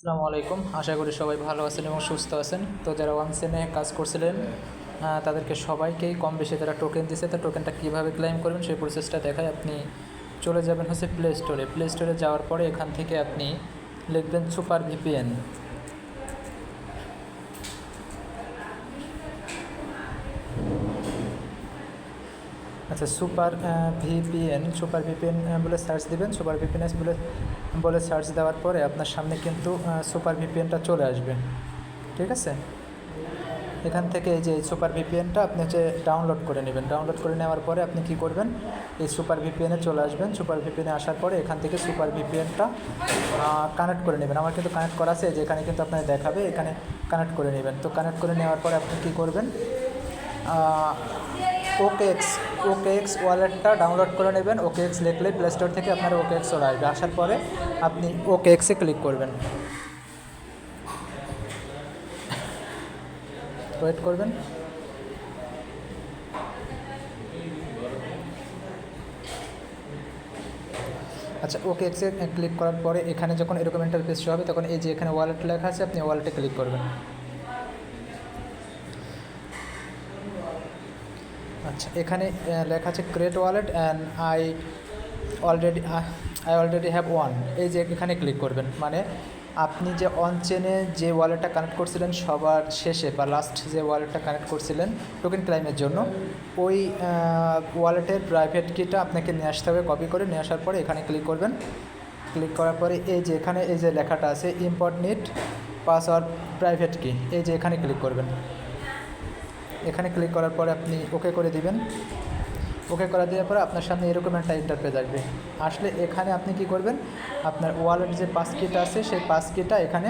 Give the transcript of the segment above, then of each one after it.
আসসালামু আলাইকুম। আশা করি সবাই ভালো আছেন এবং সুস্থ আছেন। তো যারা ওয়ানসেনে কাজ করছিলেন তাদেরকে সবাইকেই কম বেশি তারা টোকেন দিছে। তো টোকেনটা কীভাবে ক্লেম করবেন সেই প্রসেসটা দেখায়। আপনি চলে যাবেন হচ্ছে প্লে স্টোরে যাওয়ার পরে এখান থেকে আপনি লিখবেন সুপার ভিপিএন। আচ্ছা, সুপার ভিপিএন বলে সার্চ দিবেন। সুপার ভিপিএন বলে সার্চ দেওয়ার পরে আপনার সামনে কিন্তু সুপার ভিপিএনটা চলে আসবে। ঠিক আছে, এখান থেকে এই যে সুপার ভিপিএনটা আপনি হচ্ছে ডাউনলোড করে নেবেন। ডাউনলোড করে নেওয়ার পরে আপনি কি করবেন, এই সুপার ভিপিএনে চলে আসবেন। সুপার ভিপিএনে আসার পরে এখান থেকে সুপার ভিপিএনটা কানেক্ট করে নেবেন। আমার কিন্তু কানেক্ট করা আছে, যেখানে কিন্তু আপনার দেখাবে এখানে কানেক্ট করে নেবেন। তো কানেক্ট করে নেওয়ার পরে আপনি কী করবেন, ওকেএক্স ওয়ালেটটা ডাউনলোড করে নেবেন। ওকেএক্স লিখলে প্লে স্টোর থেকে আপনার ওকেএক্স চলে আসবে। আসার পরে আপনি ওকেএক্সে ক্লিক করবেন, ওয়েট করবেন। আচ্ছা, ওকেএক্সে ক্লিক করার পরে এখানে যখন এরকম ইন্টারফেস শো হবে তখন এই যে এখানে ওয়ালেট লেখা আছে, আপনি ওয়ালেটে ক্লিক করবেন। আচ্ছা, এখানে লেখা আছে create wallet and I already have one. এই যে এখানে ক্লিক করবেন, মানে আপনি যে অনচেনে যে ওয়ালেটটা কানেক্ট করছিলেন সবার শেষে বা লাস্ট যে ওয়ালেটটা কানেক্ট করছিলেন টোকেন ক্লাইমের জন্য, ওই ওয়ালেটের প্রাইভেট কিটা আপনাকে নিয়ে আসতে হবে। কপি করে নিয়ে আসার পরে এখানে ক্লিক করবেন। ক্লিক করার পরে এই যে এখানে এই যে লেখাটা আছে ইম্পোর্ট নিড পাসওয়ার্ড প্রাইভেট কি, এই যে এখানে ক্লিক করবেন। এখানে ক্লিক করার পরে আপনি ওকে করে দিবেন। ওকে করে দেওয়ার পরে আপনার সামনে এরকম একটা ইন্টারফেস আসবে। আসলে এখানে আপনি কি করবেন, আপনার ওয়ালেট যে পাস কিটা আছে সেই পাস কিটা এখানে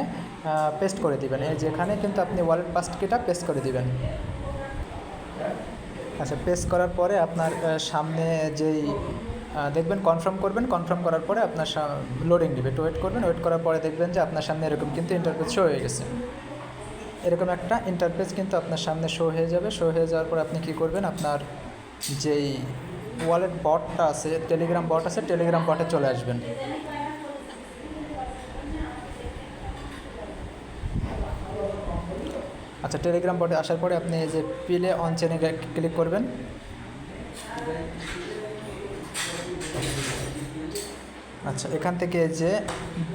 পেস্ট করে দিবেন। এই যে এখানে কিন্তু আপনি ওয়ালেট পাস কিটা পেস্ট করে দিবেন। আচ্ছা, পেস্ট করার পরে আপনার সামনে যেই দেখবেন কনফার্ম করবেন। কনফার্ম করার পরে আপনার লোডিং নেবে, একটু ওয়েট করবেন। ওয়েট করার পরে দেখবেন যে আপনার সামনে এরকম কিন্তু ইন্টারফেস শো হয়ে গেছে। এরকম একটা ইন্টারফেস কিন্তু আপনার সামনে শো হয়ে যাবে। শো হয়ে যাওয়ার পর আপনি কি করবেন, আপনার যেই ওয়ালেট বটটা আছে, টেলিগ্রাম বট আছে, টেলিগ্রাম বটে চলে আসবেন। আচ্ছা, টেলিগ্রাম বটে আসার পরে আপনি এই যে প্লে অন চেনে ক্লিক করবেন। আচ্ছা, এখান থেকে যে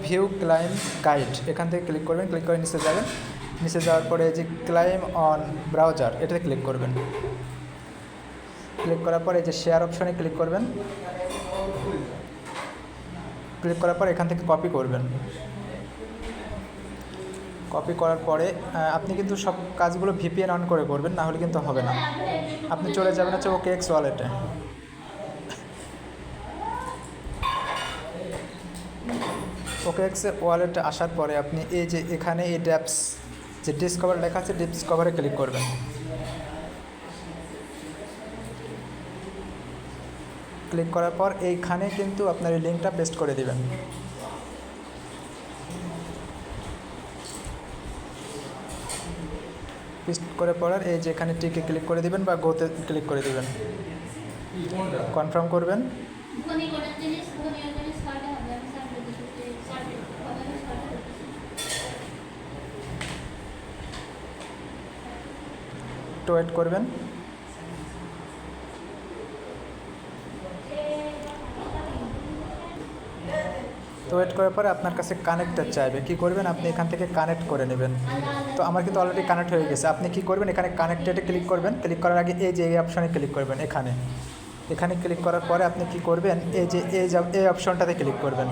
ভিউ ক্লাইম গাইড এখান থেকে ক্লিক করবেন। ক্লিক করে নিচে যাবেন। নিচে যাওয়ার পরে যে ক্লাইম অন ব্রাউজার এটাতে ক্লিক করবেন। ক্লিক করার পরে যে শেয়ার অপশনে ক্লিক করবেন। ক্লিক করার পর এখান থেকে কপি করবেন। কপি করার পরে আপনি কিন্তু সব কাজগুলো ভিপিএন অন করে করবেন, না হলে কিন্তু হবে না। আপনি চলে যাবেন হচ্ছে ওকেএক্স ওয়ালেটে। ওকেএক্স ওয়ালেটে আসার পরে আপনি এই যে এখানে এই ড্যাপস যে ডিসকভার লেখা আছে ডিসকভারে ক্লিক করবেন। ক্লিক করার পর এইখানে কিন্তু আপনার এই লিঙ্কটা পেস্ট করে দিবেন। পেস্ট করে পড়ার এই যে এখানে টিকে ক্লিক করে দিবেন বা গোতে ক্লিক করে দিবেন। কনফার্ম করবেন। একটু ওয়েট করবেন। তো ওয়েট করার পরে আপনার কাছে কানেক্টার চাইবে। কী করবেন, আপনি এখান থেকে কানেক্ট করে নেবেন। তো আমার কিন্তু অলরেডি কানেক্ট হয়ে গেছে। আপনি কি করবেন, এখানে কানেক্টেডে ক্লিক করবেন। ক্লিক করার আগে এই যে এই অপশনে ক্লিক করবেন। এখানে ক্লিক করার পরে আপনি কি করবেন, এই যে এই অপশনটাতে ক্লিক করবেন।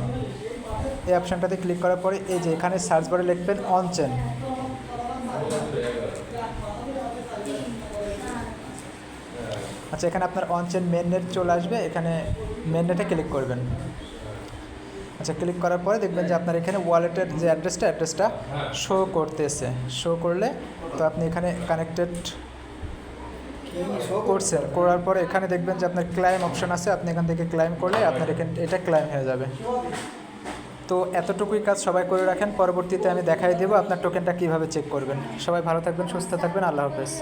এই অপশনটাতে ক্লিক করার পরে এই যে এখানে সার্চ বারে লিখবেন অনচেন। আচ্ছা, এখানে আপনার অনচেন মেন নেট চলে আসবে। এখানে মেন নেটে ক্লিক করবেন। আচ্ছা, ক্লিক করার পরে দেখবেন যে আপনার এখানে ওয়ালেটের যে অ্যাড্রেসটা শো করতেছে। শো করলে তো আপনি এখানে কানেক্টেড করছেন। করার পরে এখানে দেখবেন যে আপনার ক্লাইম অপশন আছে। আপনি এখান থেকে ক্লাইম করলে আপনার এখানে এটা ক্লাইম হয়ে যাবে। তো এতটুকুই কাজ সবাই করে রাখেন। পরবর্তীতে আমি দেখাই দেবো আপনার টোকেনটা কীভাবে চেক করবেন। সবাই ভালো থাকবেন, সুস্থ থাকবেন। আল্লাহ হাফেজ।